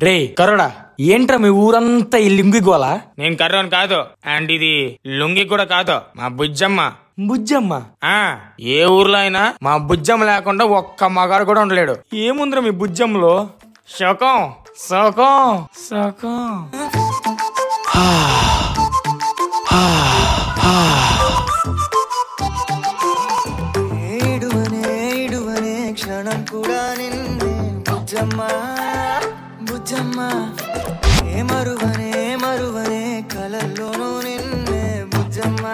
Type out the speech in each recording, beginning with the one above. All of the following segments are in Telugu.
రే కరోడా, ఏంట్రా మీ ఊరంతా ఈ లుంగి గోలా? నేను కర్రోని కాదు, అండ్ ఇది లుంగి కూడా కాదు, మా బుజ్జమ్మ. బుజ్జమ్మ? ఏ ఊర్లో అయినా మా బుజ్జమ్మ లేకుండా ఒక్క మగాడు కూడా ఉండలేడు. ఏముందిరా మీ బుజ్జమ్మలో? శోకం శోకం శోకం. క్షణం కూడా నిన్నే బుజ్జమ్మ బుజ్జమ్మ, ఏ మరువనే కలల్లోనూ నిన్నే బుజ్జమ్మ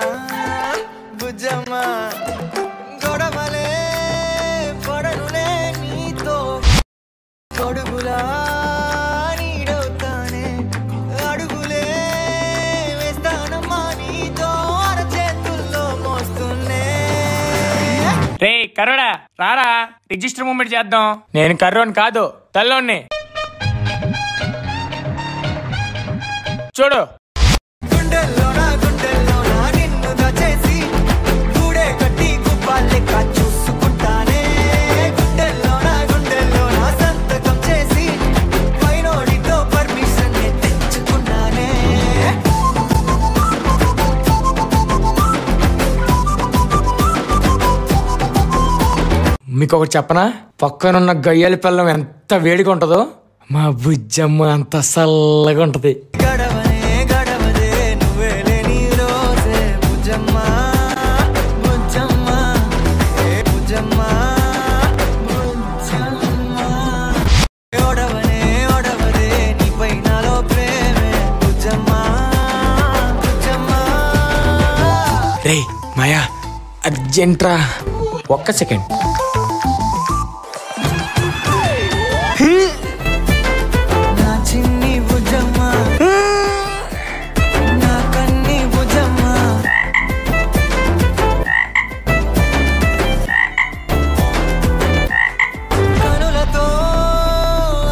బుజ్జమ్మ. గొడవలే పడనులే నీతో, గొడుగులా నీడవుతానే, అడుగులే వేస్తానమ్మా నీతో, అరచేతుల్లో మోస్తున్నే. రే కర్రోడా, రారా రిజిస్టర్ మూమెంట్ చేద్దాం. నేను కర్రోని కాదు, తల్లోని. చూడు, గుండెల్లోనా నిన్ను దచేసి గూడే కట్టి గుప్పాలెక్క చూసుకుంటానే. గుండెల్లోనా సంతకం చేసి పైనోడితో పర్మిషన్ తెచ్చుకున్నానే. మీకు ఒకటి చెప్పనా? పక్కనున్న గయ్యాలి పిల్లం ఎంత వేడిగా ఉంటుందో మా బుజ్జమ్మ అంత చల్లగా ఉంటది. గడవదే నువ్వే లేని రోజే బుజ్జమ్మ బుజ్జమ్మ, ఏ బుజ్జమ్మ బుజ్జమ్మ. ఓడవదే నీపై నాలో ప్రేమే బుజ్జమ్మ బుజ్జమ్మ. రే మాయా, అర్జెంట్రా, ఒక్క సెకండ్. నా చిన్ని బుజ్జమ్మ, నా కన్ని బుజ్జమ్మ. కనులతో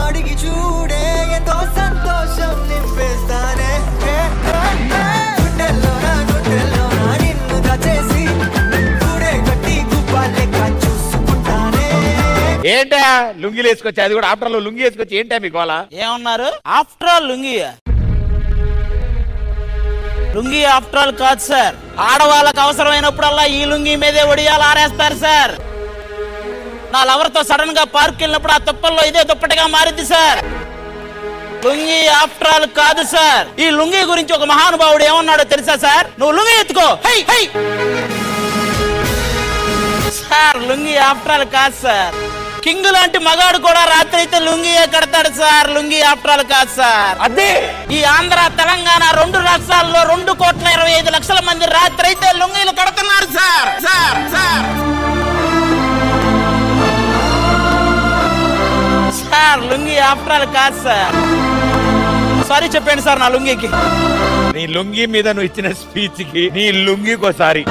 అడిగి చూడే ఎంతో సంతోషం నింపేస్తానే. గుండెల్లోనా నిన్ను దచేసి గూడే కట్టి గుప్పాలెక్క చూసుకుంటానే. ఏంటా లుంగిలు వేసుకొచ్చి, అది కూడా ఆఫ్టర్ లో లుంగి వేసుకొచ్చి ఏంటా మీ గోళ? ఏమన్నారు? After all lungi after all కాదు సార్. ఆడవాళ్ళకి అవసరమైనప్పుడల్లా ఈ లుంగి మీదే ఒడియాలు ఆరేస్తారు సార్. నా లవర్ తో సడన్ గా పార్క్ వెళ్ళినప్పుడు ఆ తుప్పల్లో ఇదే దుప్పటిగా మారింది సార్. లుంగి ఆఫ్టర్ ఆల్ కాదు సార్. ఈ లుంగి గురించి ఒక మహానుభావుడు ఏమన్నాడో తెలుసా సార్? నువ్వు లుంగి ఎత్తుకో. High high sir, lungi after all కాదు సార్. కింగ్ లాంటి మగాడు కూడా రాత్రి అయితే లుంగియే కడతాడు సార్. లుంగి ఆఫ్టర్ ఆల్ కాదు సార్. అదే ఈ ఆంధ్ర తెలంగాణ 2 రాష్ట్రాల్లో 2,25,00,000 మంది రాత్రి అయితే లుంగీలు కడుతున్నారు sir. Sir sir sir, lungi after all కాదు సార్. సారీ చెప్పండి సార్ నా లుంగికి. నీ లుంగి మీద నువ్వు ఇచ్చిన స్పీచ్ కి నీ లుంగికోసారి